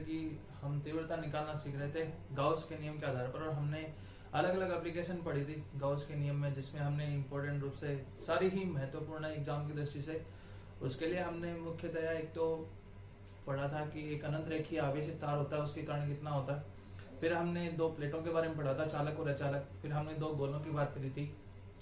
की हम तीव्रता निकालना सीख रहे थे गाउस के नियम के आधार पर, और हमने अलग अलग एप्लीकेशन पढ़ी थी गाउस के नियम में, जिसमें हमने इम्पोर्टेंट रूप से सारी ही महत्वपूर्ण एग्जाम की दृष्टि से उसके लिए हमने मुख्यतया एक तो पढ़ा था कि एक अनंत रेखीय आवेशित तार होता है, उसके कारण कितना होता है। फिर हमने दो प्लेटों के बारे में पढ़ा था, चालक और अचालक। फिर हमने दो गोलों की बात करी थी,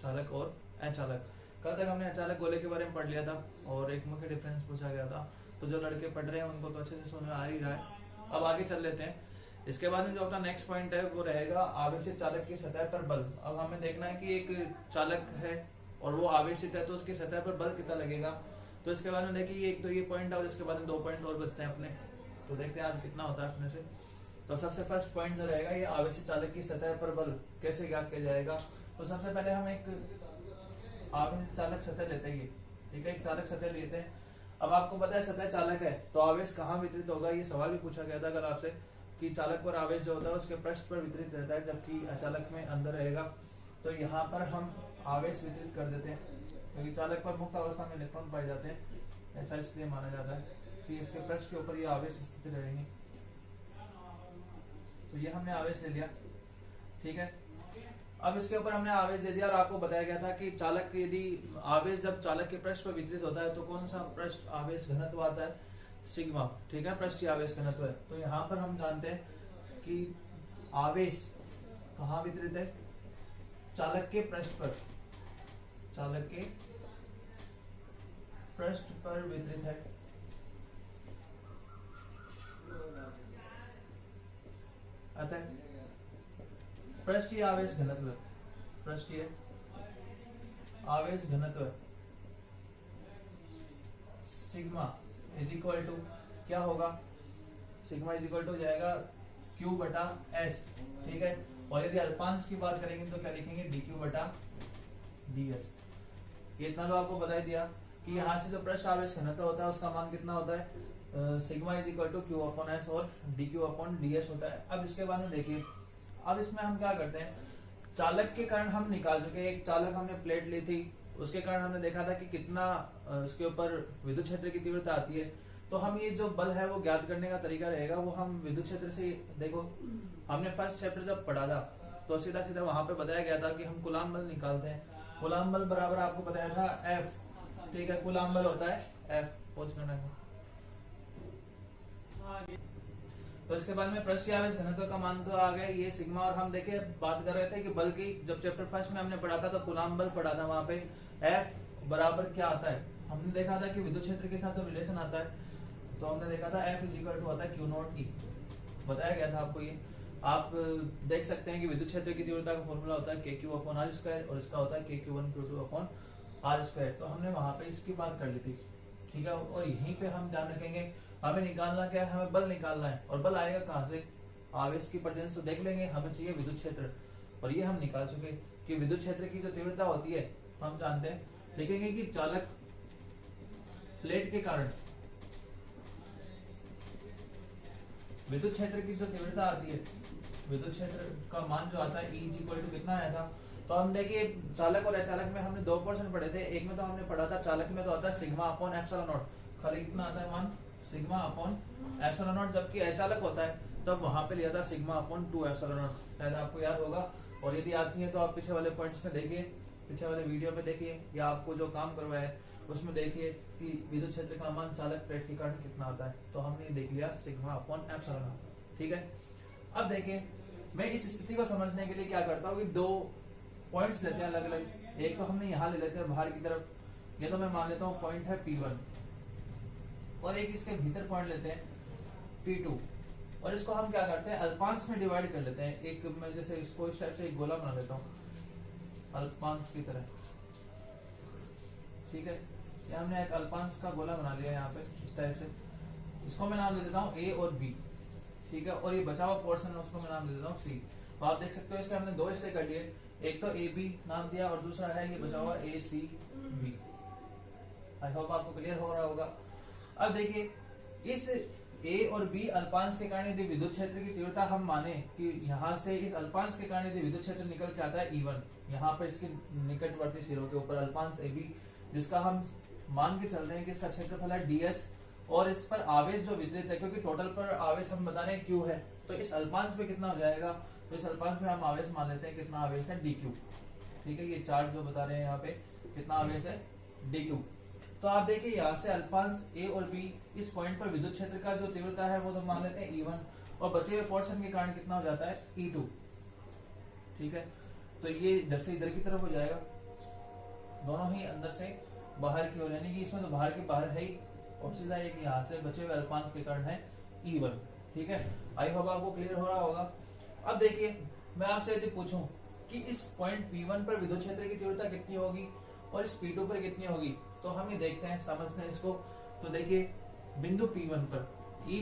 चालक और अचालक। कल तक हमने अचालक गोले के बारे में पढ़ लिया था और एक मुख्य डिफरेंस पूछा गया था। तो जो लड़के पढ़ रहे हैं उनको तो अच्छे से समझ में आ ही रहा है। अब आगे चल लेते हैं। इसके बाद में जो अपना नेक्स्ट पॉइंट है वो रहेगा आवेशित चालक की सतह पर बल। अब हमें देखना है कि एक चालक है और वो आवेशित है, तो उसकी सतह पर बल कितना लगेगा। तो इसके बाद में देखिए एक तो ये पॉइंट है और इसके बाद में 2 पॉइंट और बचते हैं अपने। तो देखते हैं आज कितना होता है अपने से। तो सबसे फर्स्ट पॉइंट जो रहेगा ये आवेशित चालक की सतह पर बल कैसे ज्ञात किया जाएगा। तो सबसे पहले हम एक आवेशित चालक सतह लेते हैं, ठीक है, एक चालक सतह लेते हैं। अब आपको पता है सतह चालक है तो आवेश कहाँ वितरित होगा, ये सवाल भी पूछा गया था कल आपसे कि चालक पर आवेश जो होता है उसके पृष्ठ पर वितरित रहता है, जबकि अचालक में अंदर रहेगा। तो यहाँ पर हम आवेश वितरित कर देते हैं क्योंकि चालक पर मुक्त अवस्था में इलेक्ट्रॉन पाए जाते हैं, ऐसा इसलिए माना जाता है कि इसके पृष्ठ के ऊपर ये आवेश स्थित रहेंगे। तो ये हमने आवेश ले लिया, ठीक है। अब इसके ऊपर हमने आवेश दे दिया और आपको बताया गया था कि चालक यदि आवेश जब चालक के पृष्ठ पर वितरित होता है तो कौन सा पृष्ठ आवेश घनत्व आता है, सिग्मा, ठीक है, पृष्ठीय आवेश घनत्व है। तो यहाँ पर हम जानते हैं कि आवेश कहाँ वितरित है, चालक के पृष्ठ पर, चालक के पृष्ठ पर वितरित है। अतः पृष्ठीय आवेश घनत्व, पृष्ठीय आवेश घनत्व सिग्मा इज इक्वल टू क्या होगा, सिग्मा इज इक्वल टू जाएगा Q बटा S, ठीक है। और यदि अल्पांश की बात करेंगे तो क्या लिखेंगे dQ बटा ds। ये इतना तो आपको बता ही दिया कि यहाँ से जो पृष्ठ आवेश घनत्व होता है उसका मान कितना होता है, sigma is equal to Q upon S और dQ अपॉन ds होता है। अब इसके बाद में देखिए, अब इसमें हम क्या करते हैं, चालक के कारण हम निकाल चुके, एक चालक हमने प्लेट ली थी, उसके कारण हमने देखा था कि कितना उसके ऊपर विद्युत क्षेत्र की तीव्रता आती है। तो हम ये जो बल है वो ज्ञात करने का तरीका रहेगा वो हम विद्युत क्षेत्र से, देखो हमने फर्स्ट चैप्टर जब पढ़ा था तो सीधा सीधा वहां पे बताया गया था कि हम कूलाम बल निकालते हैं। कूलाम बल बराबर आपको बताया था F, ठीक है, कूलाम बल होता है F, पहुंच करना है। तो इसके बाद में पृष्ठीय आवेश घनत्व का मान तो आ गया ये सिग्मा। और हम देखे बात कर रहे थे कि बल की, जब चैप्टर फर्स्ट में हमने पढ़ा था तो कूलाम बल पढ़ा था, वहां पे F बराबर क्या आता है, हमने देखा था कि विद्युत क्षेत्र के साथ जब रिलेशन आता है तो हमने देखा था F इज इक्वल टू होता है Q नॉट E, बताया गया था आपको। ये आप देख सकते हैं कि विद्युत क्षेत्र की तीव्रता का फॉर्मूला होता है KQ अपॉन R स्क्वायर और इसका होता है KQ1 Q2 upon R square. तो हमने वहां पे इसकी बात कर ली थी, ठीक है। और यहीं पे हम ध्यान रखेंगे हमें निकालना क्या है, हमें बल निकालना है। और बल आएगा कहाँ से, आवेश की प्रेजेंस तो देख लेंगे, हमें चाहिए विद्युत क्षेत्र, और ये हम निकाल चुके कि विद्युत क्षेत्र की जो तीव्रता होती है हम जानते हैं। देखेंगे कि चालक प्लेट के कारण विद्युत क्षेत्र की जो तीव्रता आती है, विद्युत क्षेत्र का मान जो आता है E इक्वल टू कितना आया था। तो हम देखिए चालक और अचालक में हमने 2% पढ़े थे। एक में तो हमने पढ़ा था चालक में तो आता है सिग्मा अपॉन एप्सिलॉन नॉट, खाली कितना आता है मान, सिग्मा अपॉन एप्सिलॉन नॉट। जबकि अचालक होता है तब वहां पे लिया था सिग्मा अपॉन 2 एप्सिलॉन नॉट, शायद आपको याद होगा। और यदि आती है तो आप पीछे वाले पॉइंट्स में देखिए, पीछे वाले वीडियो में देखिए, या आपको जो काम करवाया है उसमें देखिए कि विद्युत क्षेत्र का मान चालक प्लेट के कारण कितना आता है। तो हमने देख लिया सिग्मा अपॉन एप्सिलॉन नॉट, ठीक है। अब देखिए मैं इस स्थिति को समझने के लिए क्या करता हूँ कि 2 पॉइंट्स लेते हैं अलग अलग। एक तो हमने यहाँ ले लेते हैं बाहर की तरफ, ये तो मैं मान लेता हूँ पॉइंट है P1, और एक इसके भीतर पॉइंट लेते हैं P2, और इसको हम क्या करते हैं अल्पांश में डिवाइड कर लेते हैं। एक मैं जैसे इसको इस टाइप से एक गोला बना लेता हूँ अल्पांश की तरह, ठीक है। ये हमने एक अल्पांश का गोला बना लिया यहाँ पे इस टाइप से। इसको मैं नाम दे देता हूँ A और B, ठीक है। और ये बचा हुआ पोर्शन है उसको मैं नाम दे देता हूँ C। तो आप देख सकते हो इसके हमने 2 हिस्से कर लिए, एक तो AB नाम दिया और दूसरा है ये बचा हुआ ACB। आई होप आपको क्लियर हो रहा होगा। अब देखिए इस A और B अल्पांश के कारण यदि विद्युत क्षेत्र की तीव्रता हम माने कि यहाँ से इस अल्पांश के कारण यदि विद्युत क्षेत्र निकल के आता है E1, यहाँ पे इसके निकटवर्ती सिरों के ऊपर अल्पांश AB, जिसका हम मान के चल रहे हैं कि इसका क्षेत्रफल है DS और इस पर आवेश जो वितरित है, क्योंकि टोटल पर आवेश हम बता रहे हैं क्यू है, तो इस अल्पांश पे कितना हो जाएगा, तो इस अल्पांश में हम आवेश मान लेते हैं कितना आवेश है डी क्यू। ठीक है, ये चार्ज जो बता रहे हैं यहाँ पे कितना आवेश है डी क्यू। तो आप देखिए यहाँ से अल्पांश ए और बी, इस पॉइंट पर विद्युत क्षेत्र का जो तीव्रता है वो तो मान लेते हैं E1, और बचे हुए पोर्शन के कारण कितना हो जाता है E2। ठीक है, तो ये इधर से इधर की तरफ हो जाएगा, दोनों ही अंदर से बाहर की ओर, यानी कि इसमें तो बाहर के बाहर है ही, और सीधा एक यहाँ से बचे हुए अल्पांश के कारण है E1। ठीक है, आई होप आपको क्लियर हो रहा होगा। अब देखिए मैं आपसे यदि पूछूं कि इस पॉइंट P1 पर विद्युत क्षेत्र की तीव्रता कितनी होगी और इस P2 पर कितनी होगी, तो हम ये देखते हैं, समझते हैं इसको। तो देखिए बिंदु P1 पर,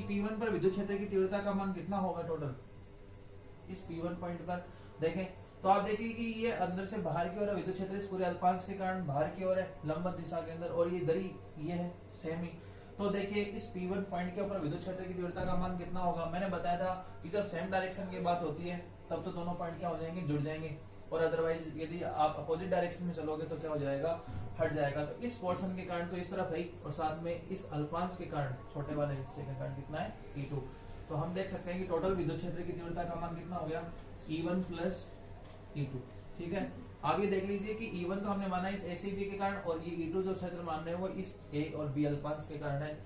P1 पर विद्युत क्षेत्र की तीव्रता का मान कितना होगा टोटल इस P1 पॉइंट पर देखें, तो आप देखिए कि ये अंदर से बाहर की ओर है, विद्युत क्षेत्र इस पूरे अल्पांश के कारण बाहर की ओर है लंबवत दिशा के अंदर, और ये इधर ही ये है सेम ही। तो देखिए इस P1 पॉइंट के ऊपर विद्युत क्षेत्र की तीव्रता का मान कितना होगा। मैंने बताया था कि जब सेम डायरेक्शन की बात होती है तब तो दोनों पॉइंट क्या हो जाएंगे, जुड़ जाएंगे, और अदरवाइज यदि आप अपोजिट डायरेक्शन में चलोगे तो क्या हो जाएगा, हट जाएगा। तो इस पोर्शन के कारण तो इस तरफ है, और साथ में इस अल्पांश के कारण, छोटे वाले हिस्से के कारण कितना है E2। तो हम देख सकते हैं कि टोटल विद्युत क्षेत्र की तीव्रता का मान कितना हो गया E1 प्लस E2। ठीक है, आप ये देख लीजिए कि E1 तो हमने माना इस ACB के कारण, और ये E2 जो क्षेत्र मान रहे हैं वो इस A और B अल्पांश के कारण है।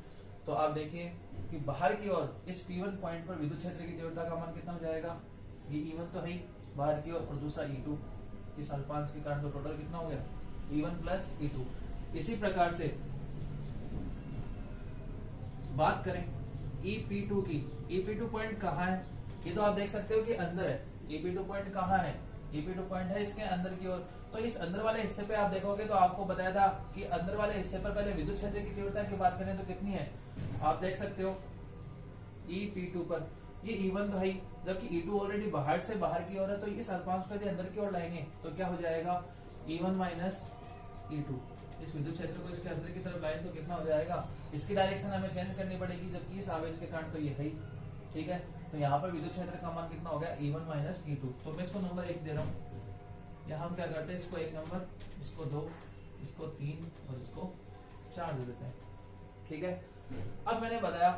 तो आप देखिए कि बाहर की ओर इस P1 पॉइंट पर विद्युत क्षेत्र की तीव्रता का मान कितना हो जाएगा, ये E1 तो है ही बाहर की ओर, और दूसरा E2 इस अल्पांश के कारण, तो टोटल कितना हो गया E1 प्लस E2। इसी प्रकार से बात करें EP2 की, EP2 पॉइंट कहाँ है, ये तो आप देख सकते हो कि अंदर है। EP2 पॉइंट कहाँ है, EP2 पॉइंट है इसके अंदर की ओर। तो इस अंदर वाले हिस्से पे आप देखोगे तो आपको बताया था कि अंदर वाले हिस्से पर पहले विद्युत क्षेत्र की तीव्रता की बात करें तो कितनी है, आप देख सकते हो EP2 पर ये E1 तो है ही, जबकि E2 ऑलरेडी बाहर से बाहर की ओर है, तो इस अल्पांश को यदि अंदर की ओर लाएंगे तो क्या हो जाएगा E1 माइनस E2। इस विद्युत क्षेत्र को इसके अंदर की तरफ लाएं तो कितना हो जाएगा, इसकी डायरेक्शन हमें चेंज करनी पड़ेगी, जबकि इस आवेश के कारण तो ये है ही। ठीक है, तो यहाँ पर विद्युत क्षेत्र का मान कितना हो गया E1 माइनस E2। तो मैं इसको नंबर 1 दे रहा हूँ, यहाँ हम क्या करते हैं, इसको 1 नंबर, इसको 2, इसको 3 और इसको 4 दे देते हैं। ठीक है, अब मैंने बताया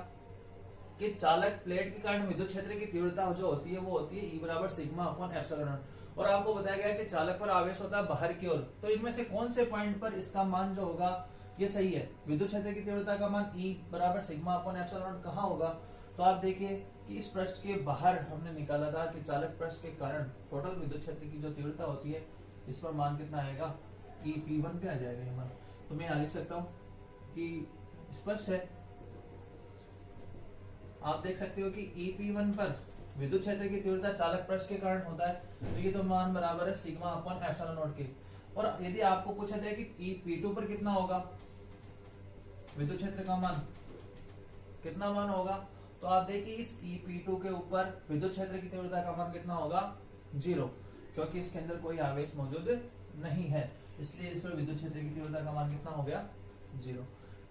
कि चालक प्लेट के कारण विद्युत क्षेत्र की तीव्रता जो होती है वो होती है E बराबर सिग्मा अपॉन एप्सिलॉन नॉट, और आपको बताया गया कि चालक पर आवेश होता है बाहर की ओर। तो इनमें से कौन से पॉइंट पर इसका मान जो होगा ये सही है, विद्युत क्षेत्र की तीव्रता का मान E बराबर सिग्मा अपॉन एप्सिलॉन नॉट कहाँ होगा। तो आप देखिए कि इस पृष्ठ के बाहर हमने निकाला था कि चालक पृष्ठ के कारण टोटल विद्युत क्षेत्र की जो तीव्रता होती है इस पर मान कितना आएगा, EP1 पे आ जाएगा ये मान। तो मैं यहाँ लिख सकता हूँ कि स्पष्ट है, आप देख सकते हो कि EP1 पर विद्युत क्षेत्र की तीव्रता चालक पृष्ठ के कारण होता है, तो ये तो मान बराबर है सिग्मा अपॉन एप्सिलॉन नॉट के। और यदि आपको पूछा जाए कि EP2 पर कितना होगा विद्युत क्षेत्र का मान, कितना मान होगा, तो आप देखिए इस EP2 के ऊपर विद्युत क्षेत्र की तीव्रता का मान कितना होगा 0, क्योंकि इसके अंदर कोई आवेश मौजूद नहीं है, इसलिए इस पर विद्युत क्षेत्र की तीव्रता का मान कितना हो गया 0।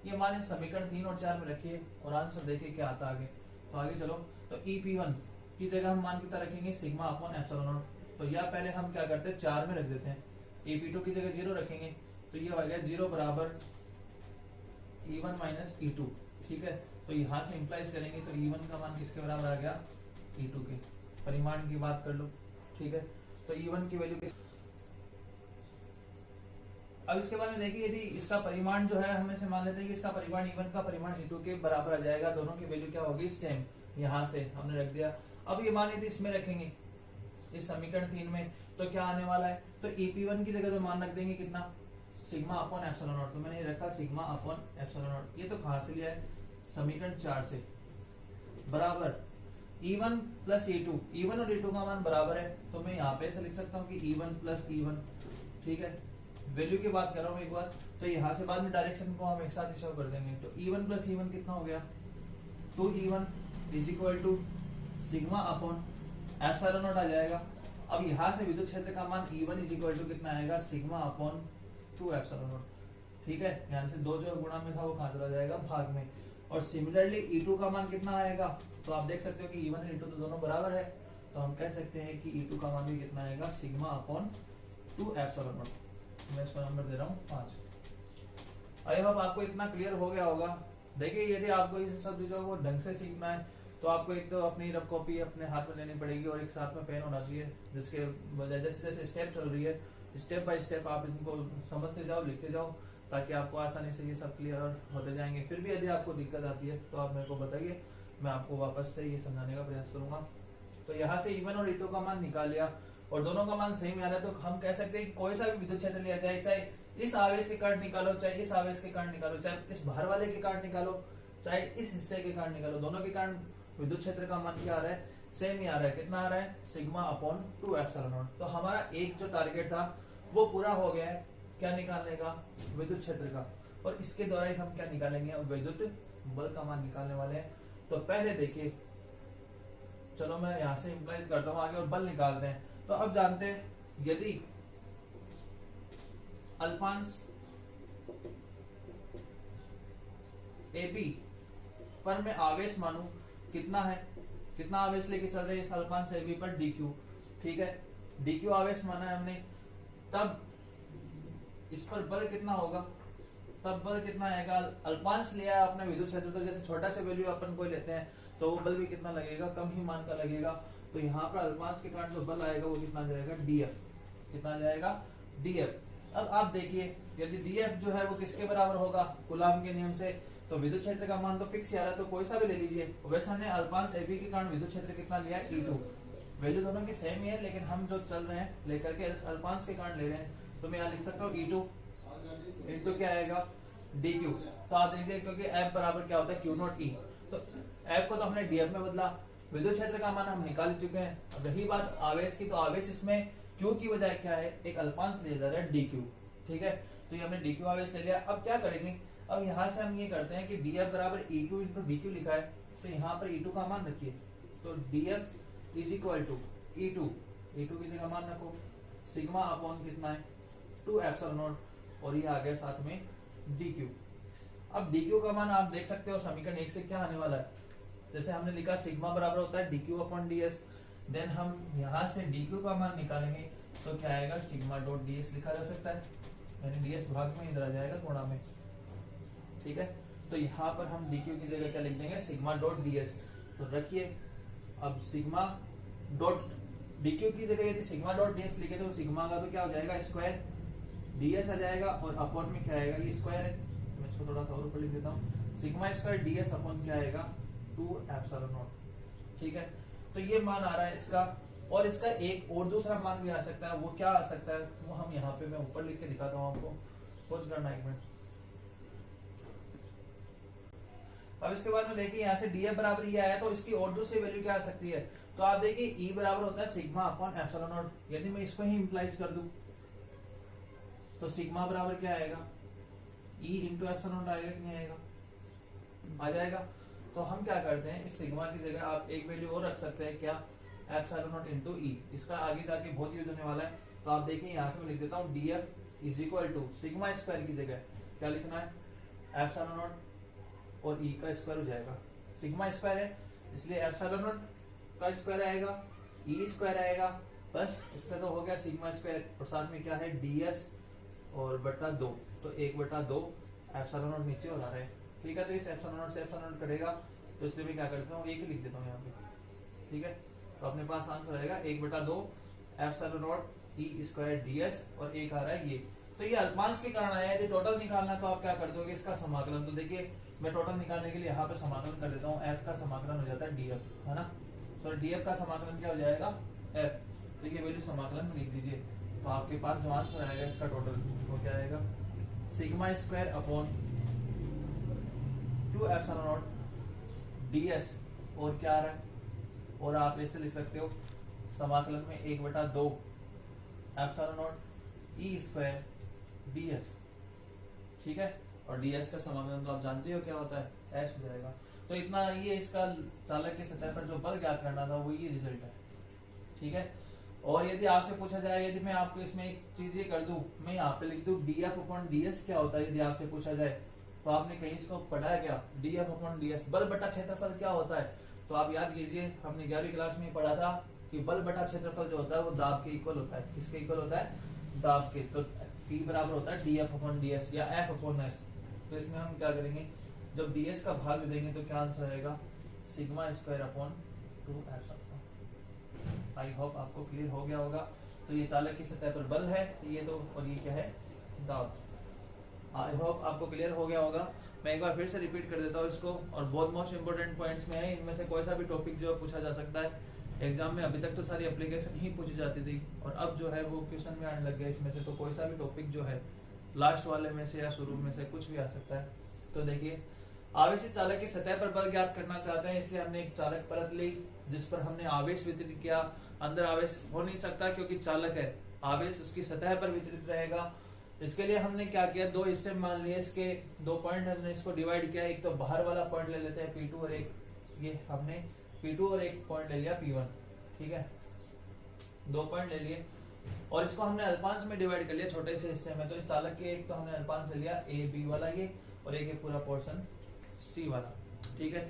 ये मान इस समीकरण 3 और 4 में रखिए और आंसर देखिए क्या आता आगे। तो आगे चलो, तो EP1 की जगह हम मान कितना रखेंगे सिग्मा अपॉन एप्सिलॉन नॉट। तो या पहले हम क्या करते हैं 4 में रख देते हैं, EP2 की जगह 0 रखेंगे, तो ये हो गया 0 बराबर E1 माइनस E2। ठीक है, तो यहाँ से इंप्लाइज करेंगे तो E1 का मान किसके बराबर आ गया E2 के। परिमाण की बात कर लो। ठीक है, तो E1 की वैल्यू, अब इसके बाद में देखिए यदि इसका परिमाण जो है हम इसे मान लेते हैं कि इसका परिमाण E1 का परिमाण E2 के बराबर आ जाएगा, दोनों की वैल्यू क्या होगी सेम, यहाँ से हमने रख दिया। अब ये मान यदि इसमें रखेंगे इस समीकरण 3 में तो क्या आने वाला है, तो EP1 की जगह तो मान रख देंगे कितना सिग्मा अपॉन एप्सिलॉन नॉट। तो मैंने रखा सिग्मा अपॉन एप्सिलॉन नॉट, ये तो कहां से लिया है समीकरण 4 से, बराबर E1 प्लस E2, E1 और E2 का मान बराबर है, तो मैं यहाँ पे ऐसे लिख सकता हूँ कि E1 प्लस E1। ठीक है, वैल्यू की बात कर रहा हूँ एक बार, तो यहाँ से बाद में डायरेक्शन को हम एक साथ ही शो कर देंगे। तो E1 प्लस E1 कितना हो गया 2E1 is equal to sigma upon epsilon naught आ जाएगा। अब यहाँ से विद्युत क्षेत्र का मान E1 इज इक्वल टू कितना आएगा सिग्मा अपॉन 2 एप्सिलॉन नॉट। ठीक है, यहाँ से 2 जो गुणा में था वो कहाँ चला जाएगा भाग में। और सिमिलरली E2 का मान कितना आएगा, तो आप देख सकते हो कि E1 और E2 तो दोनों बराबर है, तो हम कह सकते हैं कि E2 का मान भी कितना आएगा सिग्मा अपॉन 2 एप्सिलॉन नॉट। मैं इसका नंबर दे रहा हूँ 5। आई होप आपको इतना क्लियर हो गया होगा देखिए यदि आपको ये सब चीजों को ढंग से सीखना है तो आपको एक तो अपनी रफ कॉपी अपने हाथ में लेनी पड़ेगी और एक साथ में पेन होना चाहिए, जिसके वजह जैसे जैसे स्टेप चल रही है स्टेप बाय स्टेप आप इनको समझते जाओ, लिखते जाओ, ताकि आपको आसानी से ये सब क्लियर होते जाएंगे। फिर भी यदि आपको दिक्कत आती है तो आप मेरे को बताइए, मैं आपको वापस से ये समझाने का प्रयास करूंगा। तो यहाँ से E1 और E2 का मान निकाल लिया और दोनों का मान सेम आ रहा है, तो हम कह सकते हैं कि कोई सा भी विद्युत क्षेत्र लिया जाए, चाहे इस आवेश के कारण निकालो, चाहे इस आवेश के कारण निकालो, चाहे इस बाहर वाले के कारण निकालो, चाहे इस हिस्से के कारण निकालो, दोनों के कारण विद्युत क्षेत्र का मान क्या आ रहा है, सेम ही आ रहा है। कितना आ रहा है, सिग्मा अपॉन 2 एप्सिलॉन नॉट। तो हमारा एक जो टारगेट था वो पूरा हो गया है, क्या निकालने का, विद्युत क्षेत्र का, और इसके द्वारा ही हम क्या निकालेंगे, विद्युत बल का मान निकालने वाले हैं। तो पहले देखिए, चलो मैं यहां से इंप्लाइज करता हूं आगे और बल निकालते हैं। तो अब जानते हैं, यदि अल्पांश AB पर मैं आवेश मानू, कितना है, कितना आवेश लेके चल रहे हैं इस अल्पांश AB पर, DQ, ठीक है, DQ आवेश माना है हमने, तब इस पर बल कितना होगा, तब बल कितना आएगा, अल्पांश लिया है अपने विद्युत क्षेत्र, तो जैसे छोटा से वैल्यू अपन को लेते हैं तो वो बल भी कितना लगेगा, कम ही मान का लगेगा। तो यहाँ पर अल्पांश के कारण जो बल आएगा वो कितना जाएगा, DF, कितना जाएगा, DF। अब आप देखिए, यदि DF जो है वो किसके बराबर होगा, कूलाम के नियम से, तो विद्युत क्षेत्र का मान तो फिक्स ही आ रहा है, तो कोई सा भी ले लीजिए। वैसे हमने अल्पांश AB के कारण विद्युत क्षेत्र कितना लिया है, E2, वैल्यू दोनों की सेम ही है, लेकिन हम जो चल रहे हैं लेकर के अल्पांश के कारण ले रहे हैं, तो मैं यहाँ लिख सकता हूँ E2 इंटू क्या आएगा, DQ। तो आप देखिए, क्योंकि F बराबर क्या होता है, Q0 E, तो F को तो हमने DF में बदला, विद्युत क्षेत्र का मान हम निकाल चुके हैं। अब रही बात आवेश की, तो आवेश इसमें Q की बजाय क्या है, एक अल्पांश लिया जा रहा है DQ, ठीक है, तो ये हमने DQ आवेश ले लिया। अब क्या करेंगे, अब यहाँ से हम ये करते हैं कि DF बराबर E2 इंटू DQ लिखा है, तो यहाँ पर E2 का मान रखिए, तो DF is equal to E2 की जगह मान रखो, सिग्मा अपॉन कितना है, 2 एप्सिलॉन नॉट, और ये आ गया साथ में DQ। अब DQ का मान आप देख सकते हो समीकरण 1 से क्या आने वाला है, जैसे हमने लिखा सिग्मा बराबर होता है DQ अपॉन DS, देन हम यहाँ से DQ का मान निकालेंगे तो क्या आएगा, सिग्मा डॉट DS लिखा जा सकता है, यानी DS भाग में इधर आ जाएगा गुणा में, ठीक है। तो यहाँ पर हम DQ की जगह क्या लिख देंगे, सिग्मा डॉट DS। तो रखिए, अब सिग्मा डॉट DQ की जगह यदि सिग्मा डॉट DS लिखे तो सिग्मा का तो क्या हो जाएगा, स्क्वायर DS आ जाएगा, और अपॉन में क्या आएगा, ये स्क्वायर है, मैं इसको थोड़ा सा और ऊपर लिख देता हूँ, सिग्मा स्क्वायर DS अपॉन क्या आएगा, 2 एप्सिलॉन नॉट, ठीक है। तो ये मान आ रहा है इसका, और इसका एक और दूसरा मान भी आ सकता है, वो क्या आ सकता है, वो हम यहाँ पे मैं ऊपर लिख के दिखाता हूँ आपको, कुछ करना एक मिनट। अब इसके बाद में देखिए, यहाँ से DF बराबर ये आया, तो इसकी और दूसरी वैल्यू क्या आ सकती है, तो आप देखिए E बराबर होता है सिग्मा अपॉन एप्सिलॉन नॉट, यदि मैं इसको ही इंप्लाइज कर दूं तो सिग्मा बराबर क्या आएगा, E इंटू एप्सिलॉन नॉट आएगा कि नहीं आएगा, आ जाएगा। तो हम क्या करते हैं, इस सिग्मा की जगह आप एक वैल्यू और रख सकते हैं, क्या, एप्सिलॉन नॉट इंटू E, इसका आगे जाके बहुत यूज होने वाला है। तो आप देखिए, यहाँ से मैं लिख देता हूँ DF is equal to sigma square की जगह क्या लिखना है, एप्सिलॉन नॉट, और E का स्क्वायर हो जाएगा, सिग्मा स्क्वायर है इसलिए एप्सिलॉन नॉट का स्क्वायर आएगा, E स्क्वायर आएगा, बस इसका तो हो गया सिग्मा स्क्वायर, और साथ में क्या है, DS और बटा 2, तो 1/2 एप्सिलॉन नॉट नीचे हो रहा है, ठीक है। तो इस एप्सिलॉन नॉट से एप्सिलॉन नॉट कटेगा, तो इसलिए मैं क्या करता हूँ, एक ही लिख देता हूँ यहाँ पे, ठीक है। तो अपने पास आंसर आएगा 1/2 epsilon not E square DS, और एक आ रहा है ये। तो ये अल्पांश के कारण आया, यदि टोटल निकालना तो आप क्या कर दोगे, इसका समाकलन। तो देखिए, मैं टोटल निकालने के लिए यहाँ पे समाकलन कर देता हूँ, F का समाकलन हो जाता है DF, है ना, तो DF का समाकलन क्या हो जाएगा, F, तो ये वैल्यू समाकलन में लिख दीजिए। तो आपके पास जो आंसर आएगा इसका टोटल, वो क्या आएगा, sigma square upon 2 epsilon not DS, और क्या आ रहा है, और आप ऐसे लिख सकते हो समाकलन में 1/2 epsilon not E square DS, ठीक है। और DS का समाकलन तो आप जानते हो क्या होता है, S हो जाएगा। तो इतना ये इसका चालक की सतह पर जो बल ज्ञात करना था वो ये रिजल्ट है, ठीक है। और यदि आपसे पूछा जाए, यदि मैं आपको इसमें एक चीज ये कर दूं, मैं यहाँ पे लिख दूं DF अपॉन DS क्या होता है, यदि आपसे पूछा जाए, तो आपने कहीं इसको पढ़ा है क्या, DF अपॉन DS, बल बटा क्षेत्रफल क्या होता है। तो आप याद कीजिए, हमने 11वीं क्लास में पढ़ा था कि बल बटा क्षेत्रफल जो होता है वो दाब के इक्वल होता है, किसके इक्वल होता है, दाब के। तो P बराबर होता है DF अपॉन DS या F अपॉन S। तो इसमें हम क्या करेंगे, जब ds का भाग देंगे तो क्या आंसर आएगा, sigma square upon 2 epsilon. I hope आपको क्लियर हो गया होगा। तो ये चालक की सतह पर बल है, ये तो, और ये क्या है, दाब। आई होप आपको क्लियर हो गया होगा। मैं एक बार फिर से रिपीट कर देता हूँ इसको, और बहुत मोस्ट इंपोर्टेंट पॉइंट्स में है, इनमें से कोई सा भी टॉपिक जो पूछा जा सकता है एग्जाम में। अभी तक तो सारी एप्लीकेशन ही पूछी जाती थी, और अब जो है वो क्वेश्चन में आने लग गया इसमें से, तो कोई सा भी टॉपिक जो है लास्ट वाले में से या शुरू में से कुछ भी आ सकता है। तो देखिए, आवेशित चालक की सतह पर बल ज्ञात करना चाहते हैं, इसलिए हमने एक चालक परत ली जिस पर हमने आवेश वितरित किया। अंदर आवेश हो नहीं सकता क्योंकि चालक है, आवेश उसकी सतह पर वितरित रहेगा। इसके लिए हमने क्या किया, दो हिस्से मान लिए, इसके दो पॉइंट हमने इसको डिवाइड किया। एक तो बाहर वाला पॉइंट ले लेते हैं P2, और एक ये हमने P2 और एक पॉइंट ले लिया P1, ठीक है, दो पॉइंट ले लिए, और इसको हमने अल्पांश में डिवाइड कर लिया छोटे से हिस्से में। तो इस चालक के एक तो हमने अल्पांश ले लिया A B वाला ये, और एक ये पूरा पोर्शन C वाला, ठीक है।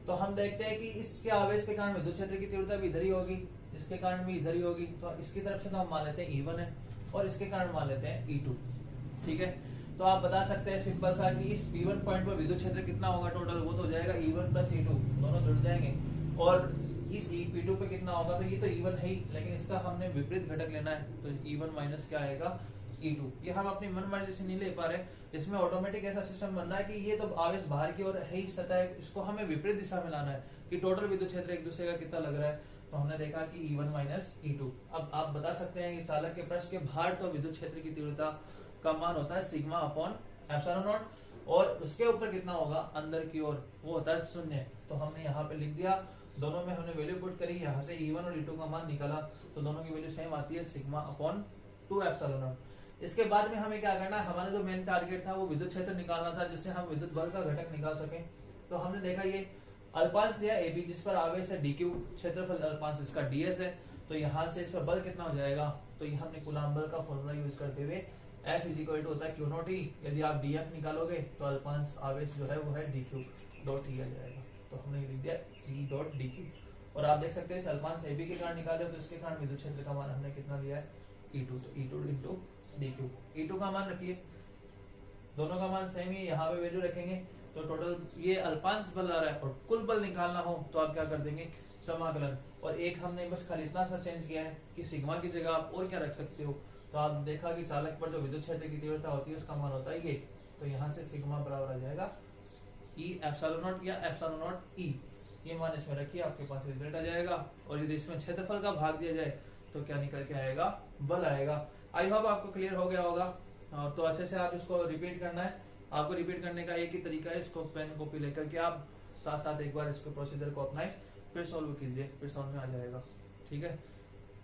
तो हम देखते हैं कि इसके आवेश के कारण विद्युत क्षेत्र की तीव्रता भी इधर ही होगी, इसके कारण भी इधर ही होगी। तो इसकी तरफ से तो हम मान लेते हैं E1 है, और इसके कारण मान लेते हैं E2, ठीक है। तो आप बता सकते हैं सिंपल सा कि इस P1 पॉइंट पर विद्युत क्षेत्र कितना होगा टोटल, वो तो हो जाएगा E1 प्लस E2, दोनों जुड़ जाएंगे। और इस P2 पे कितना होगा, तो ये तो E1 है ही, लेकिन इसका हमने विपरीत घटक लेना है, तो E1 माइनस क्या आएगा, E2। ये हम अपनी मन मर्जी से नहीं ले पा रहे, इसमें ऑटोमेटिक ऐसा सिस्टम बन रहा है कि ये तो आवेश बाहर की ओर है ही सतह, इसको हमें विपरीत दिशा में लाना है कि टोटल विद्युत क्षेत्र एक दूसरे का कितना लग रहा है। तो हमने देखा कि E1 माइनस E2। अब आप बता सकते हैं कि चालक के पृष्ठ के बाहर तो विद्युत क्षेत्र की तीव्रता का मान होता है सिग्मा अपॉन एप्सिलॉन नॉट, और उसके ऊपर कितना होगा अंदर की ओर, वो होता है 0। तो हमने यहाँ पे लिख दिया, दोनों में हमने वैल्यू पुट करी, यहाँ से E1 और E2 का मान निकाला, तो दोनों की वैल्यू सेम आती है, सिग्मा अपॉन 2 एप्सिलॉन नॉट। इसके बाद में हमें क्या करना है, हमारा जो मेन टारगेट था वो विद्युत क्षेत्र निकालना था, जिससे हम विद्युत बल का घटक निकाल सके। तो हमने देखा ये अल्पांश लिया AB, जिस पर आवेश है dq, क्षेत्रफल अल्पांश इसका ds है, तो यहाँ से इस पर बल कितना हो जाएगा, तो ये हमने कूलम्ब बल का फॉर्मूला यूज करते हुए F इक्वल टू होता है Q0 E। यदि आप dF निकालोगे तो अल्पांश आवेश जो है वो है dq डॉट E आ जाएगा, तो हमने लिख दिया E डॉट dq। और आप देख सकते हैं इस अल्पांश AB के कारण निकाले तो इसके कारण विद्युत क्षेत्र का मान हमने कितना लिया है, E2, तो E2 इंटू dq। E2 का मान रखिए, दोनों का मान सेम ही, यहाँ पे वैल्यू रखेंगे, तो टोटल ये अल्पांश बल आ रहा है, और कुल बल निकालना हो तो आप क्या कर देंगे, समाकलन। और एक हमने बस खाली इतना सा चेंज किया है कि सिग्मा की जगह आप और क्या रख सकते हो। तो आप देखा कि चालक पर जो विद्युत क्षेत्र की तीव्रता होती है उसका मान होता है ये, तो यहाँ से सिग्मा बराबर आ जाएगा E एप्सिलॉन नॉट या एप्सिलॉन नॉट E। ये मान इसमें रखिए, आपके पास रिजल्ट आ जाएगा। और यदि इसमें क्षेत्रफल का भाग दिया जाए तो क्या निकल के आएगा, बल आएगा। आई होप आपको क्लियर हो गया होगा। तो अच्छे से आप इसको रिपीट करना है। आपको रिपीट करने का एक ही तरीका है, इसको पेन कॉपी लेकर के आप साथ साथ एक बार इसको प्रोसीजर को अपनाएं, फिर सॉल्व कीजिए, फिर समझ में आ जाएगा, ठीक है।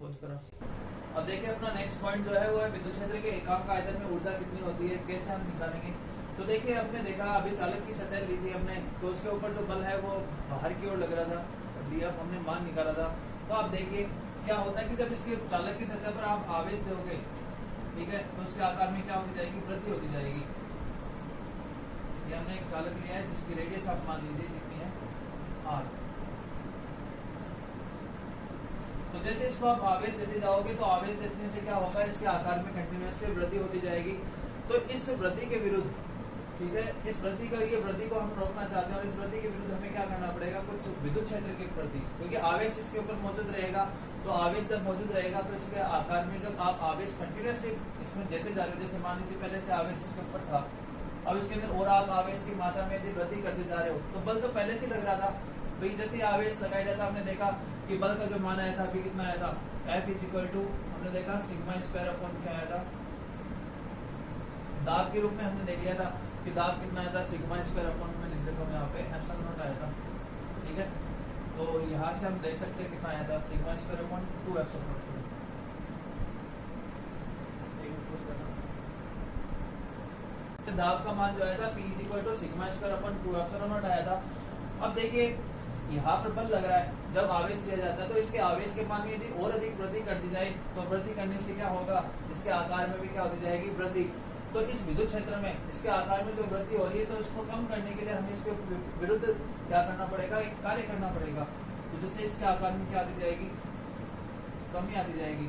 अब देखिए अपना नेक्स्ट पॉइंट जो है वो है विद्युत क्षेत्र के एकांक आयतन में ऊर्जा कितनी होती है, कैसे हम निकालेंगे। तो देखिए हमने देखा अभी चालक की सतह ली थी हमने, तो उसके ऊपर जो बल है वो बाहर की ओर लग रहा था, अब हमने मान निकाला था। तो आप देखिए क्या होता है कि जब इसके चालक की सतह पर आप आवेश दोगे, ठीक है, तो उसके आकार में क्या होती जाएगी, वृद्धि होती जाएगी। ये हमने एक चालक लिया है जिसकी रेडियस आप मान लीजिए कितनी है, R। तो जैसे इसको आप आवेश देते जाओगे तो आवेश देने से क्या होगा, इसके आकार में कंटिन्यूअसली वृद्धि होती जाएगी। तो इस वृद्धि के विरुद्ध, ठीक है, इस वृद्धि का, ये वृद्धि को हम रोकना चाहते हैं, और इस वृद्धि के विरुद्ध हमें क्या करना पड़ेगा, कुछ विद्युत क्षेत्र के प्रति, क्योंकि आवेश इसके ऊपर मौजूद रहेगा। तो आवेश जब मौजूद रहेगा तो इसके आकार में जब आप आवेश कंटिन्यूअसली इसमें देते जा रहे हो, जैसे मान लीजिए पहले से आवेश इसके ऊपर था, अब इसके अंदर और आप आवेश की मात्रा में यदि वृद्धि करते जा रहे हो, तो बल तो पहले से लग रहा था भाई, जैसे आवेश लगाया जाता हमने देखा कि बल का जो मान आया था अभी कितना आया था, F इक्वल टू हमने देखा सिग्मा स्क्वायर अपॉन क्या आया था, दाब के रूप में हमने देख लिया था कि दाब कितना आया था, सिग्मा स्क्वायर अपॉन में लिख देता हूं यहाँ पे एप्सिलॉन नॉट आया था, ठीक है। तो यहाँ से हम देख सकते हैं कितना आया था, sigma square upon 2 epsilon naught. दाब का मान जो आया था P equal to sigma square upon 2 epsilon naught आया था। अब देखिए यहाँ पर बल लग रहा है, जब आवेश दिया जाता है तो इसके आवेश के मान में यदि और अधिक वृद्धि कर दी जाए तो वृद्धि करने से क्या होगा, इसके आकार में भी क्या होती जाएगी, वृद्धि। तो इस विद्युत क्षेत्र में इसके आकार में जो वृद्धि हो रही है, तो इसको कम करने के लिए हमें इसके विरुद्ध क्या करना पड़ेगा, एक कार्य करना पड़ेगा। तो जैसे इसके आकार में क्या आती जाएगी, कमी आती जाएगी।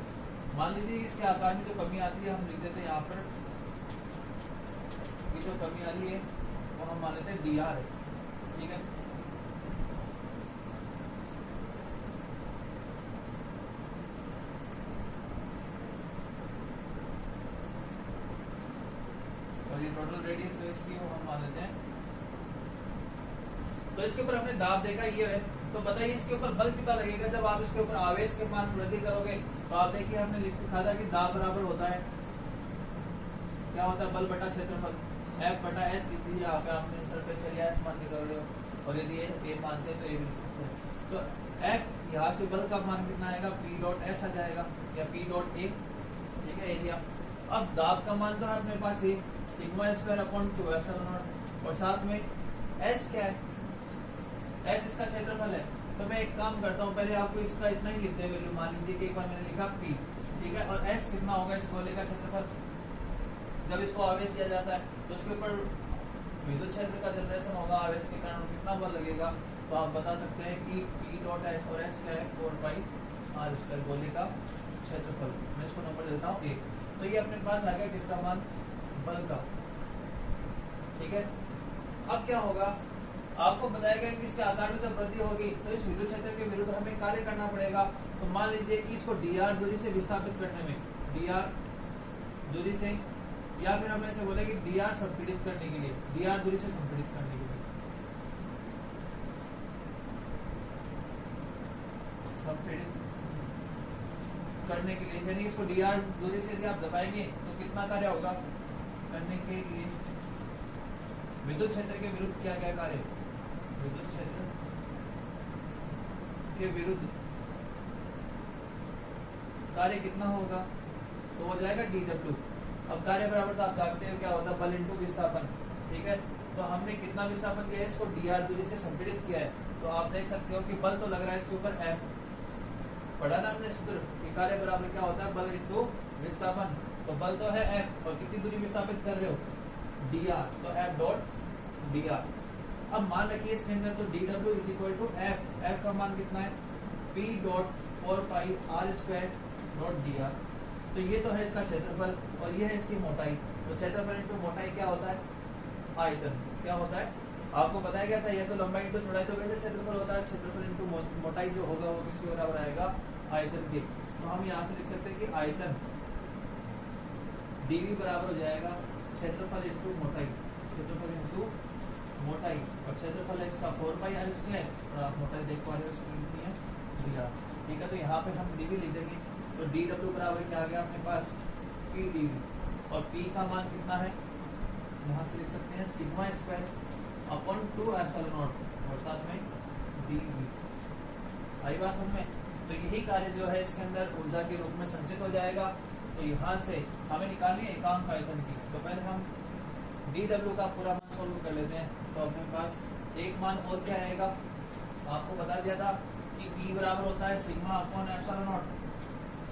मान लीजिए इसके आकार में जो कमी आती है हम लिख देते हैं यहाँ पर, ये जो कमी आ रही है वो हम मान लेते हैं dr है, ठीक है। और ये टोटल रेडियस तो इसकी हम मान लेते हैं। तो इसके ऊपर हमने दाब देखा ये है, तो बताइए इसके ऊपर बल कितना लगेगा जब आप इसके ऊपर आवेश के मान वृद्धि करोगे। तो आप देखिए हमने लिखा था कि दाब बराबर होता है, क्या होता है, बल बटा क्षेत्रफल, F बटा S लिख दीजिए। यहाँ पे आपने सरफेस एरिया S मान के कर रहे हो, और यदि A मानते हैं तो A भी लिख सकते हैं। तो F यहाँ से बल का मान कितना आएगा, P डॉट S आ जाएगा, या P डॉट A, ठीक है, एरिया। अब दाब का मान तो है अपने पास ये sigma square upon 2 epsilon naught, और साथ में S क्या है, S इसका क्षेत्रफल है। तो मैं एक काम करता हूँ, पहले आपको इसका इतना ही लिख दे वैल्यू, मान लीजिए कि एक बार मैंने लिखा P, ठीक है, और S कितना होगा इस गोले का क्षेत्रफल। जब इसको आवेश दिया जाता है तो उसके ऊपर विद्युत क्षेत्र का जनरेशन होगा, आवेश के कारण कितना बल लगेगा। तो आप बता सकते हैं कि P डॉट S और S क्या है, 4 पाई R स्क्वायर, गोले का क्षेत्रफल। मैं इसको नंबर देता हूँ 1। तो ये अपने पास आ गया किसका मान, बल का, ठीक है। अब क्या होगा, आपको बताया गया कि इसके आकार में जब वृद्धि होगी तो इस विद्युत क्षेत्र के विरुद्ध हमें कार्य करना पड़ेगा। तो मान लीजिए कि इसको dr दूरी से विस्थापित करने में, dr दूरी से, या फिर हम ऐसे बोले कि dr संपीड़ित करने के लिए, dr दूरी से संपीड़ित करने के लिए, संपीड़ित करने के लिए, यानी इसको dr दूरी से यदि आप दबाएंगे तो कितना कार्य होगा करने के लिए, विद्युत क्षेत्र के विरुद्ध क्या क्या कार्य, विद्युत क्षेत्र के विरुद्ध कार्य कितना होगा, तो हो जाएगा dw। अब कार्य बराबर तो आप जानते हो क्या होता है, बल इंटू विस्थापन, ठीक है। तो हमने कितना विस्थापन किया है, इसको dr दूरी से संपीड़ित किया है। तो आप देख सकते हो कि बल तो लग रहा है इसके ऊपर F, पढ़ा ना हमने सूत्र कि कार्य बराबर क्या होता है, बल इंटू विस्थापन। तो बल तो है F, और कितनी दूरी विस्थापित कर रहे हो, dr, तो F डॉट dr। अब मान रखिए इसके अंदर, तो dw is equal to F, F का मान कितना है, P dot 4 pi R square dot dr। तो ये तो है इसका क्षेत्रफल, और ये है इसकी मोटाई। तो क्षेत्रफल इंटू मोटाई क्या होता है, आयतन, क्या होता है, आपको बताया गया था, ये तो लंबाई इंटू चौड़ाई, तो वैसे क्षेत्रफल होता है, क्षेत्रफल इंटू मोटाई जो होगा वो किसके बराबर आएगा, आयतन के। तो हम यहाँ से लिख सकते हैं कि आयतन dv बराबर हो जाएगा क्षेत्रफल इंटू मोटाई, क्षेत्रफल इंटू मोटाई, और क्षेत्रफल है इसका 4 पाई R स्क्वायर, और आप मोटाई देख पा रहे हो इसकी कितनी है, dr, ठीक है। तो यहाँ पे हम dv लिख देंगे, तो dw बराबर क्या आ गया अपने पास, P dv, और P का मान कितना है, यहाँ से लिख सकते हैं sigma square upon 2 epsilon naught, और साथ में dv। आई बात समझ में। तो यही कार्य जो है इसके अंदर ऊर्जा के रूप में संचित हो जाएगा। तो यहाँ से हमें निकालनी है एकांक आयतन की। तो पहले हम dw का पूरा मान सोल्व कर लेते हैं। तो अपने पास एक मान और क्या आएगा, आपको बता दिया था कि E बराबर होता है सिग्मा अपॉन एप्सिलॉन नॉट,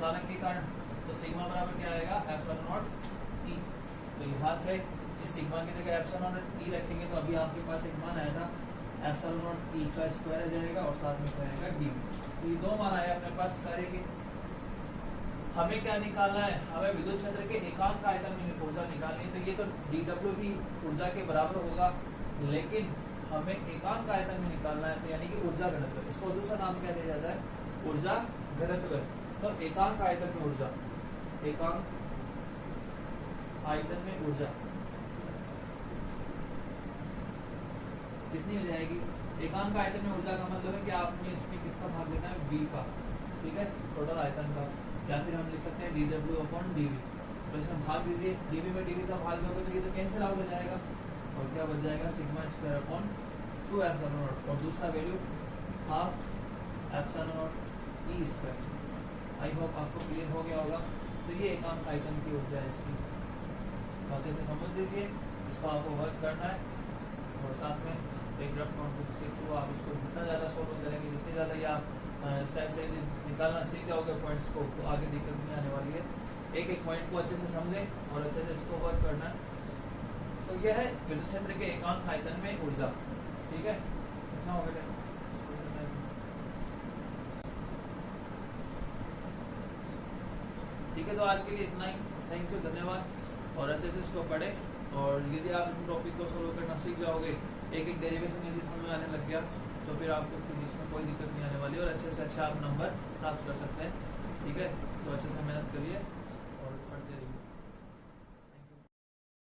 चालक के कारण। तो सिग्मा बराबर क्या आएगा, एप्सिलॉन नॉट E। तो यहाँ से इस सिग्मा की जगह एप्सिलॉन नॉट E रखेंगे, तो अभी आपके पास एक मान आया था एप्सिलॉन नॉट E का स्क्वायर आ जाएगा, और साथ में क्या आएगा dv। तो ये दो मान आए अपने पास कार्य के। हमें क्या निकालना है, हमें विद्युत क्षेत्र के एकांक आयतन में ऊर्जा निकालनी है। तो ये तो dw की ऊर्जा के बराबर होगा, लेकिन हमें एकांक आयतन में निकालना है, तो यानी कि ऊर्जा घनत्व। इसको दूसरा नाम क्या दिया जाता है, ऊर्जा घनत्व। तो एकांक आयतन में ऊर्जा, एकांक आयतन में ऊर्जा कितनी हो जाएगी। एकांक आयतन में ऊर्जा का मतलब है कि आपने इसमें किसका भाग लेना है, v का, ठीक है, टोटल आयतन का। या फिर हम लिख सकते हैं dw अपॉन dv। तो इसमें भाग दीजिए, dv में dv का भाग दोगे तो ये तो कैंसिल आउट हो जाएगा, और क्या बच जाएगा, sigma square upon 2 epsilon naught, और दूसरा value half epsilon not E square. I hope आपको क्लियर हो गया होगा। तो ये एकांक आयतन की ऊर्जा है इसकी, अच्छे से समझ लीजिए। इसको आपको वर्क करना है, और साथ में एक रफ नोटबुक के थ्रू आप इसको जितना ज़्यादा सोल्व करेंगे, जितनी ज़्यादा ये आप इस टाइप से निकालना सीख जाओगे पॉइंट्स को, तो आगे दिक्कत नहीं आने वाली है। एक एक पॉइंट को अच्छे से समझें और अच्छे से इसको वर्क करना है। तो यह है विद्युत क्षेत्र के एकांक आयतन में ऊर्जा, ठीक है। कितना हो गया, ठीक है। तो आज के लिए इतना ही, थैंक यू, धन्यवाद। और अच्छे से इसको पढ़ें, और यदि आप इन टॉपिक को सोल्व करना सीख जाओगे एक एक डेरिवेशन यदि समझ में आने लग गया तो फिर आपको फिजिक्स में कोई दिक्कत नहीं आने वाली और अच्छे से अच्छा आप नंबर प्राप्त कर सकते हैं। ठीक है, तो अच्छे से मेहनत करिए और पढ़ते रहिए।